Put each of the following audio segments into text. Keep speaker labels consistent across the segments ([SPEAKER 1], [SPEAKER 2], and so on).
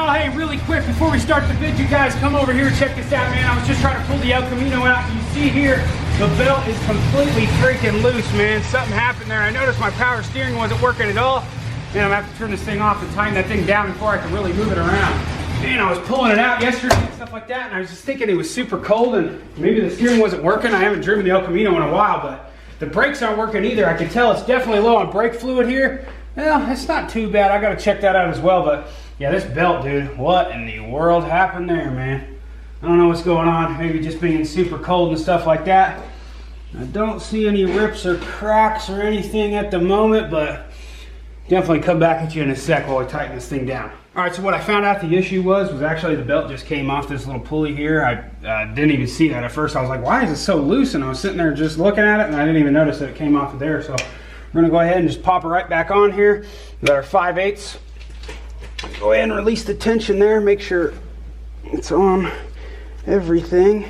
[SPEAKER 1] Oh, hey, really quick, before we start the vid, you guys come over here and check this out, man. I was just trying to pull the El Camino out. You see here, the belt is completely freaking loose, man. Something happened there. I noticed my power steering wasn't working at all. Man, I'm gonna have to turn this thing off and tighten that thing down before I can really move it around. Man, I was pulling it out yesterday and stuff like that, and I was just thinking it was super cold and maybe the steering wasn't working. I haven't driven the El Camino in a while, but the brakes aren't working either. I can tell it's definitely low on brake fluid here. Well, it's not too bad. I gotta check that out as well, but yeah, this belt, dude, what in the world happened there, man? I don't know what's going on. Maybe just being super cold and stuff like that. I don't see any rips or cracks or anything at the moment, but definitely come back at you in a sec while we tighten this thing down. All right, so what I found out the issue was actually the belt just came off this little pulley here. I didn't even see that at first. I was like, why is it so loose? And I was sitting there just looking at it and I didn't even notice that it came off of there. So we're gonna go ahead and just pop it right back on here. We got our 5/8. Go ahead and release the tension there. Make sure it's on everything.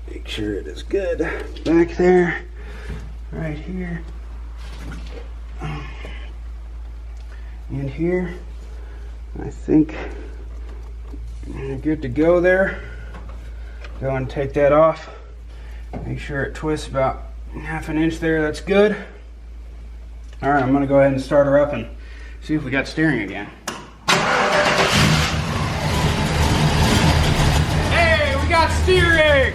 [SPEAKER 1] Make sure it is good back there, right here, and here. I think you're good to go there. Go and take that off. Make sure it twists about ½ an inch there. That's good. All right, I'm gonna go ahead and start her up and see if we got steering again. Hey, we got steering!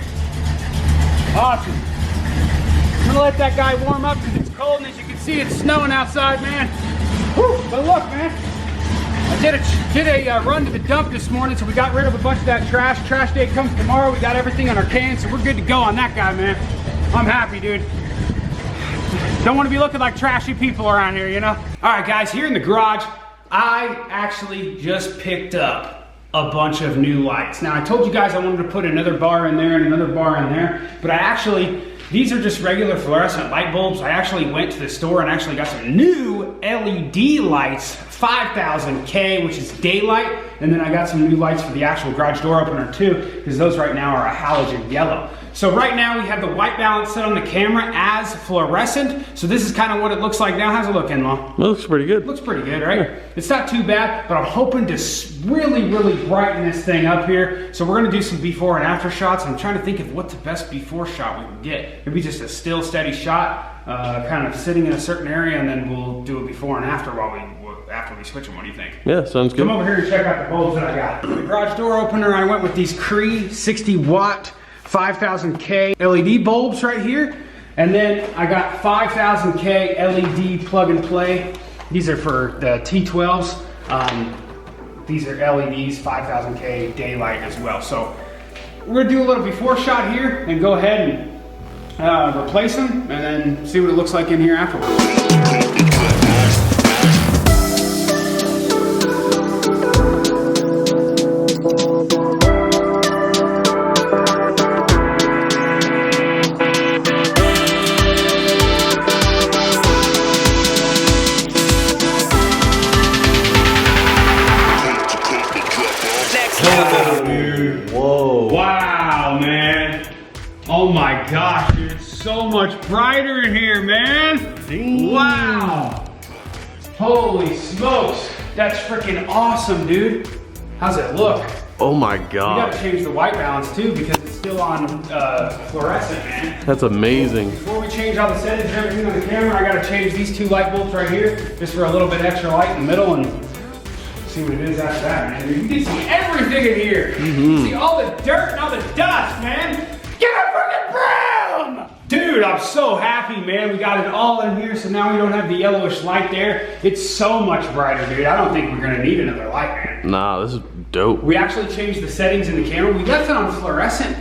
[SPEAKER 1] Awesome. I'm gonna let that guy warm up because it's cold and as you can see it's snowing outside, man. Whew, but look, man. I did a run to the dump this morning, so we got rid of a bunch of that trash. Trash day comes tomorrow. We got everything on our cans, so we're good to go on that guy, man. I'm happy, dude. Don't want to be looking like trashy people around here, you know? All right, guys, here in the garage, I actually just picked up a bunch of new lights. Now, I told you guys I wanted to put another bar in there and another bar in there, but these are just regular fluorescent light bulbs. I actually went to the store and actually got some new LED lights, 5000K, which is daylight, and then I got some new lights for the actual garage door opener too, because those right now are a halogen yellow. So right now we have the white balance set on the camera as fluorescent. So this is kind of what it looks like now. How's it look, Outlaw?
[SPEAKER 2] It looks pretty good.
[SPEAKER 1] Looks pretty good, right? Yeah. It's not too bad, but I'm hoping to really brighten this thing up here. So we're gonna do some before and after shots. I'm trying to think of what the best before shot we can get. Maybe just a still, steady shot, kind of sitting in a certain area, and then we'll do a before and after after we switch them. What do you think?
[SPEAKER 2] Yeah, sounds good.
[SPEAKER 1] Come over here and check out the bulbs that I got. For the garage door opener, I went with these Cree 60 watt 5000K LED bulbs right here. And then I got 5000K LED plug and play. These are for the T12s. These are LEDs, 5000K daylight as well. So we're gonna do a little before shot here and go ahead and replace them and then see what it looks like in here afterwards.
[SPEAKER 2] Whoa.
[SPEAKER 1] Wow, man. Oh my gosh, dude. It's so much brighter in here, man.
[SPEAKER 2] Damn.
[SPEAKER 1] Wow. Holy smokes. That's freaking awesome, dude. How's it look?
[SPEAKER 2] Oh my
[SPEAKER 1] We
[SPEAKER 2] god.
[SPEAKER 1] gotta change the white balance too because it's still on fluorescent, man.
[SPEAKER 2] That's amazing.
[SPEAKER 1] Before we change all the settings and everything on the camera, I gotta change these two light bulbs right here just for a little bit extra light in the middle and see what it is after that, man. You can see everything in here. You can see all the dirt and all the dust, man. Get a freaking broom! Dude, I'm so happy, man. We got it all in here, so now we don't have the yellowish light there. It's so much brighter, dude. I don't think we're gonna need another light, man.
[SPEAKER 2] Nah, this is dope.
[SPEAKER 1] We actually changed the settings in the camera. We left it on fluorescent,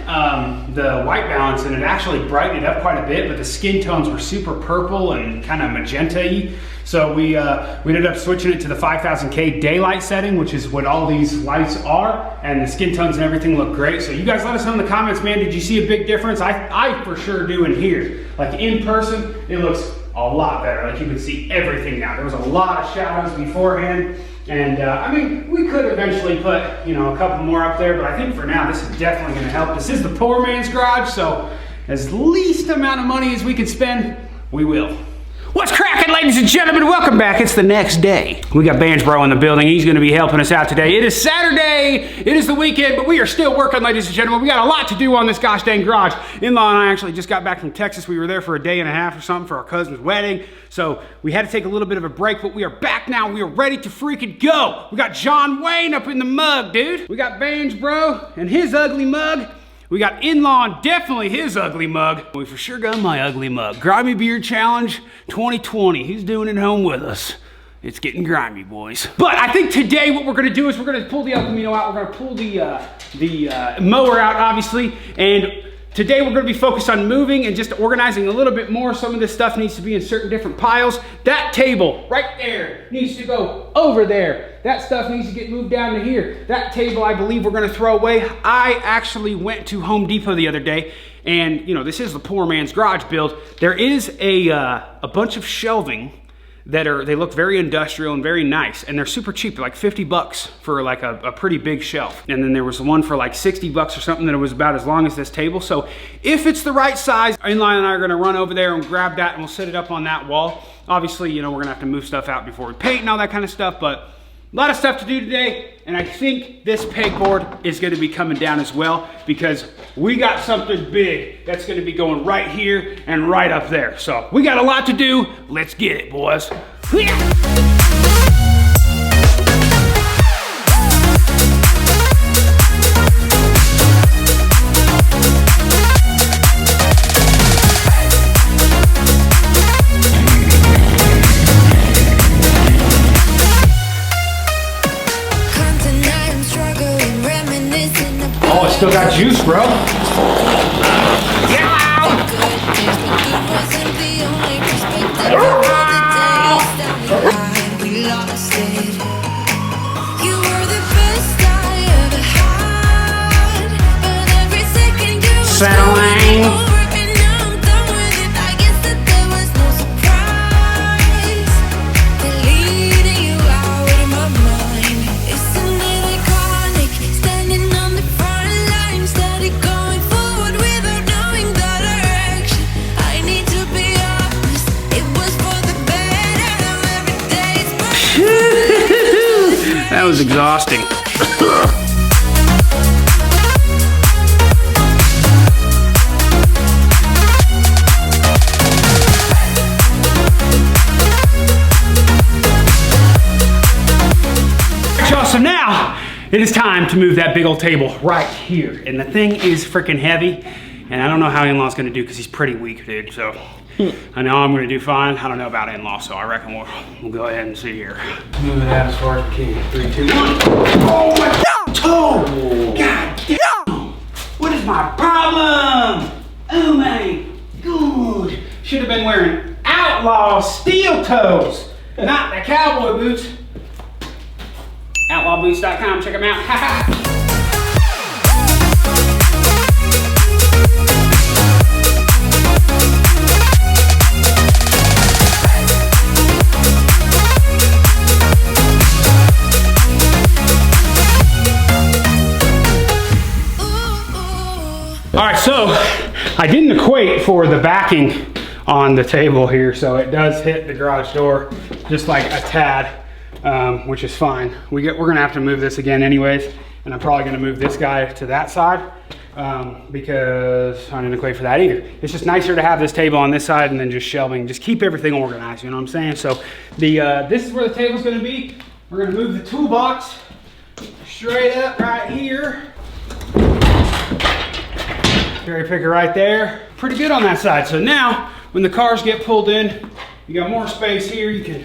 [SPEAKER 1] the white balance, and it actually brightened it up quite a bit, but the skin tones were super purple and kind of magenta-y. So we ended up switching it to the 5000K daylight setting, which is what all these lights are, and the skin tones and everything look great. So you guys let us know in the comments, man, did you see a big difference? I for sure do in here. Like in person, it looks a lot better. Like you can see everything now. There was a lot of shadows beforehand. And I mean, we could eventually put, you know, a couple more up there, but I think for now, this is definitely gonna help. This is the poor man's garage, so as least amount of money as we can spend, we will. What's cracking, ladies and gentlemen? Welcome back. It's the next day. We got Bands Bro in the building. He's gonna be helping us out today. It is Saturday. It is the weekend, but we are still working, ladies and gentlemen. We got a lot to do on this gosh dang garage. In-law and I actually just got back from Texas. We were there for a day and a half or something for our cousin's wedding. So we had to take a little bit of a break, but we are back now. We are ready to freaking go. We got John Wayne up in the mug, dude. We got Bands Bro and his ugly mug. We got In-Law and definitely his ugly mug. We for sure got my ugly mug. Grimy Beard Challenge 2020. He's doing it home with us. It's getting grimy, boys. But I think today what we're gonna do is we're gonna pull the El Camino out. We're gonna pull the mower out, obviously. And today we're gonna be focused on moving and just organizing a little bit more. Some of this stuff needs to be in certain different piles. That table right there needs to go over there. That stuff needs to get moved down to here. That table, I believe we're gonna throw away. I actually went to Home Depot the other day, and you know, this is the poor man's garage build. There is a bunch of shelving they look very industrial and very nice, and they're super cheap. They're like 50 bucks for like a pretty big shelf. And then there was one for like 60 bucks or something that was about as long as this table. So if it's the right size, In-law and I are gonna run over there and grab that, and we'll set it up on that wall. Obviously, you know, we're gonna have to move stuff out before we paint and all that kind of stuff, but a lot of stuff to do today, and I think this pegboard is gonna be coming down as well, because we got something big that's gonna be going right here and right up there. So we got a lot to do. Let's get it, boys.
[SPEAKER 3] Oh,
[SPEAKER 1] it still got juice, bro. Settling. That was exhausting. So now it is time to move that big old table right here. And the thing is freaking heavy. And I don't know how In-Law's gonna do because he's pretty weak, dude. So I know I'm gonna do fine. I don't know about In-Law, so I reckon we'll go ahead and see here. Move it out as far as we can. 3, 2, 1. Oh my toe! God damn! What is my problem? Oh my god! Should have been wearing Outlaw steel toes, not the cowboy boots. Outlawboots.com, check them out. All right, so I didn't equate for the backing on the table here, so it does hit the garage door just like a tad. Which is fine. We're gonna have to move this again anyways, and I'm probably gonna move this guy to that side because I didn't equate for that either. It's just nicer to have this table on this side and then just shelving, just keep everything organized, you know what I'm saying? So this is where the table's gonna be. We're gonna move the toolbox straight up right here. Cherry picker right there. Pretty good on that side. So now, when the cars get pulled in, you got more space here. You can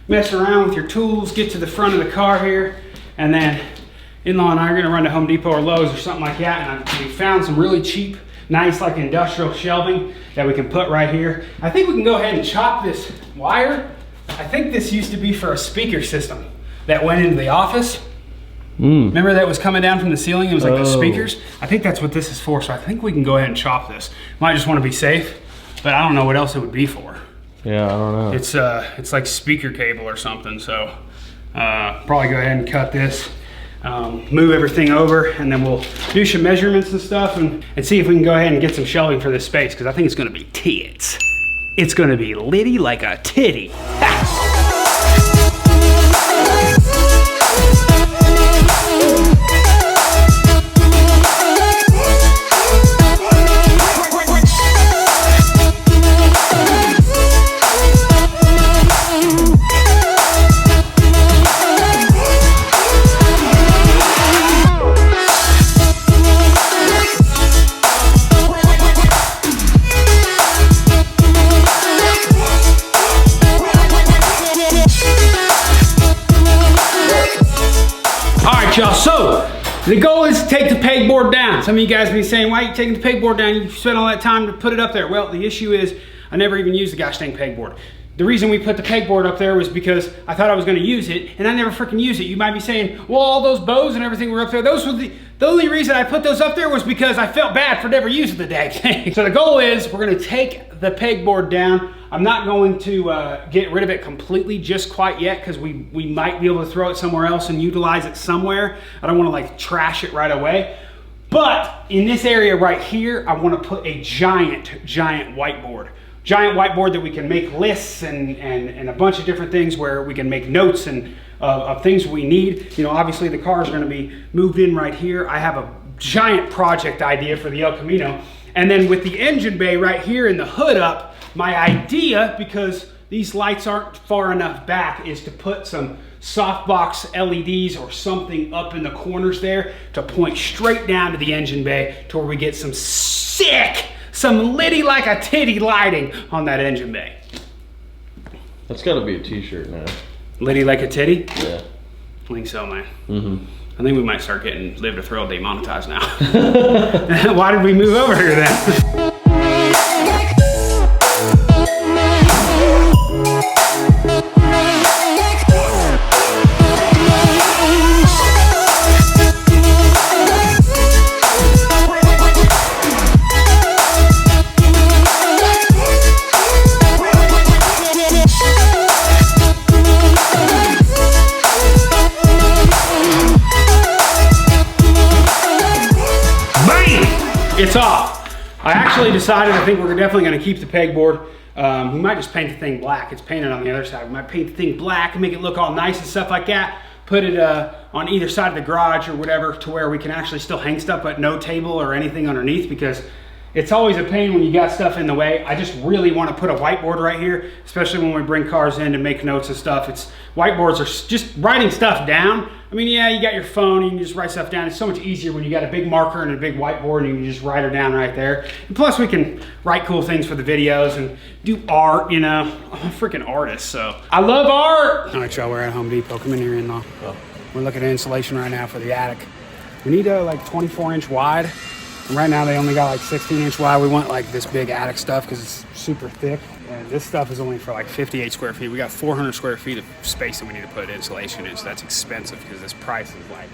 [SPEAKER 1] mess around with your tools, get to the front of the car here, and then In-Law and I are gonna run to Home Depot or Lowe's or something like that, and we found some really cheap, nice like industrial shelving that we can put right here. I think we can go ahead and chop this wire. I think this used to be for a speaker system that went into the office. Remember that was coming down from the ceiling? It was like the speakers. I think that's what this is for, so I think we can go ahead and chop this. Might just wanna be safe, but I don't know what else it would be for.
[SPEAKER 2] Yeah, I don't know.
[SPEAKER 1] It's like speaker cable or something, so probably go ahead and cut this, move everything over, and then we'll do some measurements and stuff and see if we can go ahead and get some shelving for this space, because I think it's gonna be tits. it's gonna be litty like a titty. Y'all, so the goal is to take the pegboard down. Some of you guys be saying, why are you taking the pegboard down? You spent all that time to put it up there. Well, the issue is I never even used the gosh dang pegboard. The reason we put the pegboard up there was because I thought I was gonna use it, and I never freaking used it. You might be saying, well, all those bows and everything were up there. Those were the only reason I put those up there was because I felt bad for never using the dang thing. So the goal is we're gonna take the pegboard down. I'm not going to get rid of it completely just quite yet, because we might be able to throw it somewhere else and utilize it somewhere. I don't want to like trash it right away. But in this area right here, I want to put a giant whiteboard. Giant whiteboard that we can make lists and a bunch of different things where we can make notes and of things we need. You know, obviously the car is going to be moved in right here. I have a giant project idea for the El Camino. And then with the engine bay right here and the hood up, my idea, because these lights aren't far enough back, is to put some softbox LEDs or something up in the corners there to point straight down to the engine bay to where we get some sick, some litty like a titty lighting on that engine bay.
[SPEAKER 2] That's gotta be a t-shirt now.
[SPEAKER 1] Litty like a titty?
[SPEAKER 2] Yeah.
[SPEAKER 1] I think so, man.
[SPEAKER 2] Mm-hmm.
[SPEAKER 1] I think we might start getting Live to Thrill demonetized now. Why did we move over here then? It's off. I actually decided, I think we're definitely going to keep the pegboard. We might just paint the thing black. It's painted on the other side. We might paint the thing black and make it look all nice and stuff like that. Put it on either side of the garage or whatever, to where we can actually still hang stuff, but no table or anything underneath, because it's always a pain when you got stuff in the way. I just really want to put a whiteboard right here, especially when we bring cars in to make notes and stuff. Whiteboards are just writing stuff down. I mean, yeah, you got your phone, you can just write stuff down. It's so much easier when you got a big marker and a big whiteboard and you can just write it down right there. And plus we can write cool things for the videos and do art, you know. I'm a freaking artist, so. I love art! All right, y'all, we're at Home Depot. Come in here, in-law. Oh. We're looking at insulation right now for the attic. We need a like 24-inch wide. And right now they only got like 16-inch wide. We want like this big attic stuff because it's super thick. And this stuff is only for like 58 square feet. We got 400 square feet of space that we need to put insulation in, so that's expensive because this price is like,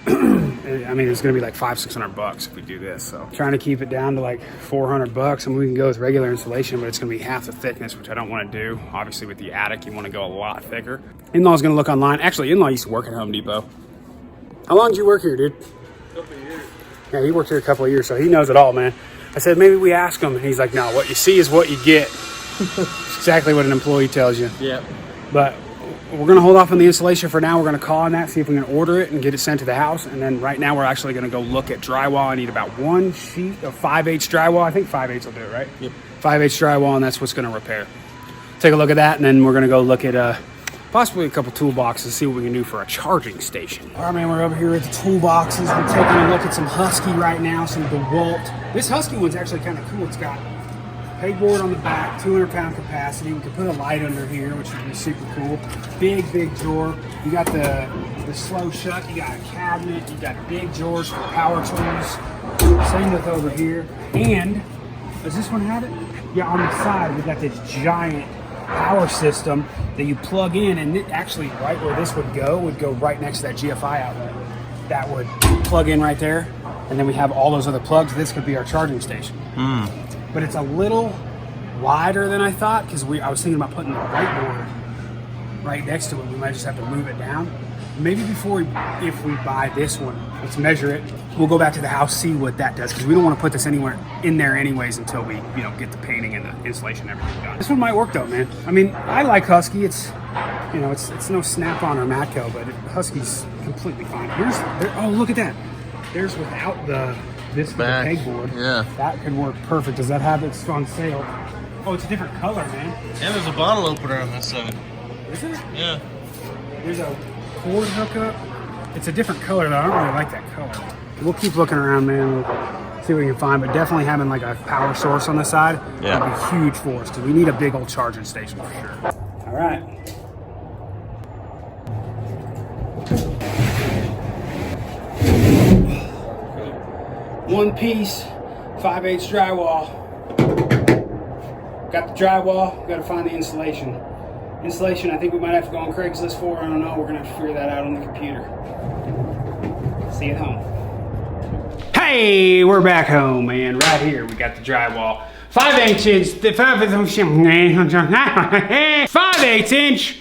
[SPEAKER 1] I mean, it's gonna be like $500-600 if we do this. So trying to keep it down to like $400. I mean, we can go with regular insulation, but it's gonna be half the thickness, which I don't want to do. Obviously with the attic, you want to go a lot thicker. In-law's gonna look online. Actually, in-law used to work at Home Depot. How long did you work here, dude?
[SPEAKER 3] A couple of years.
[SPEAKER 1] Yeah, he worked here a couple of years, so he knows it all, man. I said, maybe we ask him, and he's like, no, what you see is what you get. It's exactly what an employee tells you.
[SPEAKER 3] Yeah.
[SPEAKER 1] But we're gonna hold off on the installation for now. We're gonna call on that, see if we can order it and get it sent to the house. And then right now we're actually gonna go look at drywall. I need about 1 sheet of 5/8 drywall. I think 5/8 will do it, right?
[SPEAKER 3] Yep.
[SPEAKER 1] 5/8 drywall, and that's what's gonna repair. Take a look at that, and then we're gonna go look at possibly a couple toolboxes, see what we can do for a charging station. All right, man, we're over here at the toolboxes. We're taking a look at some Husky right now, some DeWalt. This Husky one's actually kind of cool. It's got pegboard on the back, 200-pound capacity. We can put a light under here, which would be super cool. Big drawer. You got the slow shut. You got a cabinet. You got big drawers for power tools. Same with over here. And does this one have it? Yeah, on the side we got this giant power system that you plug in, and it actually right where this would go right next to that GFI outlet. That would plug in right there, and then we have all those other plugs. This could be our charging station. But it's a little wider than I thought, because I was thinking about putting the whiteboard right next to it. We might just have to move it down. maybe before if we buy this one, let's measure it. We'll go back to the house, see what that does, because we don't want to put this anywhere in there anyways until we, you know, get the painting and the insulation and everything done. This one might work though, man. I mean, I like Husky. It's, you know, it's no Snap-on or Matco, but Husky's completely fine. Oh, look at that. There's without this pegboard. Yeah. That could work perfect. Does that have it on sale? Oh, it's a different color, man.
[SPEAKER 2] And there's a bottle opener on this side.
[SPEAKER 1] Is it?
[SPEAKER 2] Yeah.
[SPEAKER 1] There's a cord hookup. It's a different color though. I don't really like that color. We'll keep looking around, man. We'll see what we can find, but definitely having like a power source on the side would be huge for us, because we need a big old charging station for sure. All right. One piece, 5/8 drywall. Got the drywall, got to find the insulation. Insulation, I think we might have to go on Craigslist for. I don't know. We're going to have to figure that out on the computer. See you at home. Hey, we're back home, man. Right here, we got the drywall. 5/8 inch. 5/8 inch.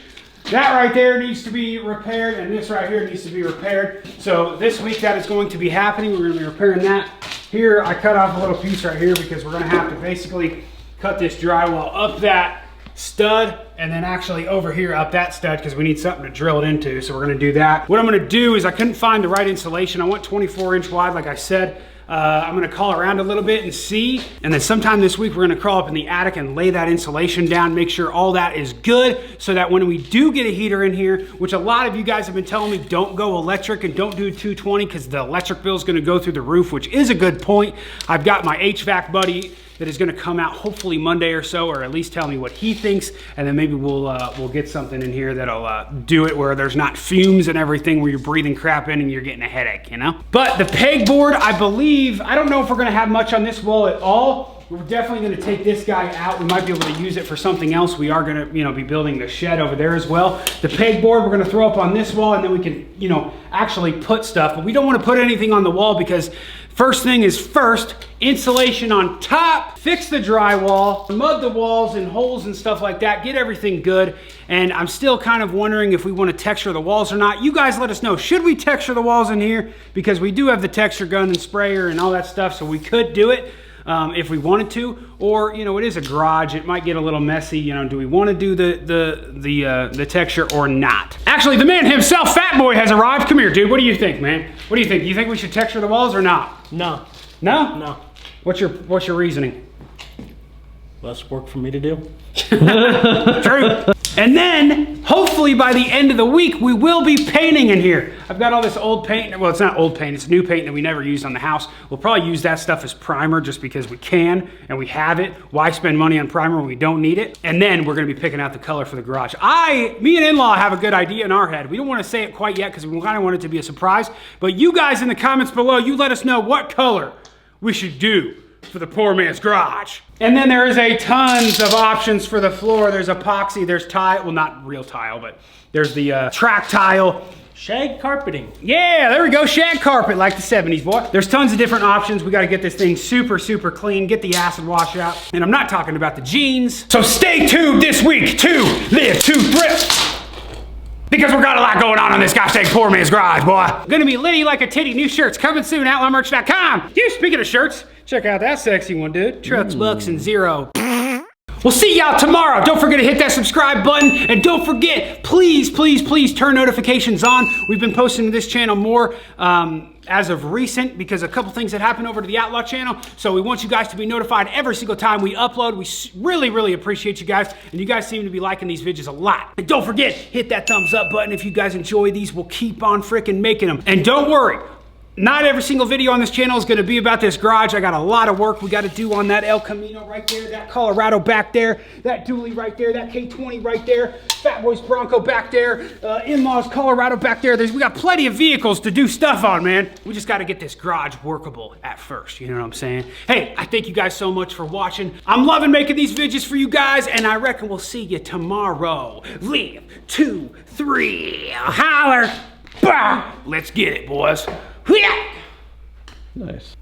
[SPEAKER 1] That right there needs to be repaired, and this right here needs to be repaired. So this week that is going to be happening. We're going to be repairing that. Here, I cut off a little piece right here because we're going to have to basically cut this drywall up that stud, and then actually over here up that stud, because we need something to drill it into. So we're going to do that. What I'm going to do is, I couldn't find the right insulation. I want 24 inch wide, like I said. I'm going to call around a little bit and see, and then sometime this week we're going to crawl up in the attic and lay that insulation down, make sure all that is good, so that when we do get a heater in here, which a lot of you guys have been telling me, don't go electric and don't do 220 because the electric bill is going to go through the roof, which is a good point. I've got my HVAC buddy that is going to come out hopefully Monday or so, or at least tell me what he thinks, and then maybe we'll get something in here that'll do it where there's not fumes and everything where you're breathing crap in and you're getting a headache, you know? But the pegboard, I believe, I don't know if we're going to have much on this wall at all. We're definitely going to take this guy out. We might be able to use it for something else. We are going to, you know, be building the shed over there as well. The pegboard we're going to throw up on this wall, and then we can, you know, actually put stuff. But we don't want to put anything on the wall because first thing is first, insulation on top, fix the drywall, mud the walls and holes and stuff like that, get everything good. And I'm still kind of wondering if we want to texture the walls or not. You guys let us know, should we texture the walls in here? Because we do have the texture gun and sprayer and all that stuff, so we could do it if we wanted to. Or, you know, it is a garage, it might get a little messy. You know, do we want to do the texture or not? Actually, the man himself, Fat Boy, has arrived. Come here, dude. What do you think, man? What do you think? Do you think we should texture the walls or not?
[SPEAKER 3] No.
[SPEAKER 1] No?
[SPEAKER 3] No.
[SPEAKER 1] What's your reasoning?
[SPEAKER 3] Less work for me to do.
[SPEAKER 1] True. And then, hopefully by the end of the week, we will be painting in here. I've got all this old paint. Well, it's not old paint, it's new paint that we never used on the house. We'll probably use that stuff as primer just because we can and we have it. Why spend money on primer when we don't need it? And then we're gonna be picking out the color for the garage. Me and In-Law have a good idea in our head. We don't wanna say it quite yet because we kind of want it to be a surprise. But you guys in the comments below, you let us know what color we should do for the poor man's garage. And then there is a tons of options for the floor. There's epoxy, there's tile, well, not real tile, but there's the track tile.
[SPEAKER 3] Shag carpeting.
[SPEAKER 1] Yeah, there we go, shag carpet like the 70s, boy. There's tons of different options. We gotta get this thing super, super clean, get the acid wash out. And I'm not talking about the jeans. So stay tuned this week to Live to Thrift, because we got a lot going on this gosh dang poor man's garage, boy. Gonna be litty like a titty. New shirts coming soon, outlawmerch.com. Speaking of shirts, check out that sexy one, dude. Trucks, bucks, and zero. We'll see y'all tomorrow. Don't forget to hit that subscribe button. And don't forget, please, please, please turn notifications on. We've been posting to this channel more as of recent because a couple things that happened over to the Outlaw channel. So we want you guys to be notified every single time we upload. We really, really appreciate you guys. And you guys seem to be liking these videos a lot. And don't forget, hit that thumbs up button if you guys enjoy these. We'll keep on freaking making them. And don't worry, not every single video on this channel is going to be about this garage. I got a lot of work we got to do on that El Camino right there, that Colorado back there, that dually right there, that K20 right there, Fat Boy's Bronco back there, In-Law's Colorado back there. We got plenty of vehicles to do stuff on, man. We just got to get this garage workable at first, you know what I'm saying? Hey, I thank you guys so much for watching. I'm loving making these videos for you guys, and I reckon we'll see you tomorrow. Live, 2, 3, holler. Bah! Let's get it, boys.
[SPEAKER 2] Nice.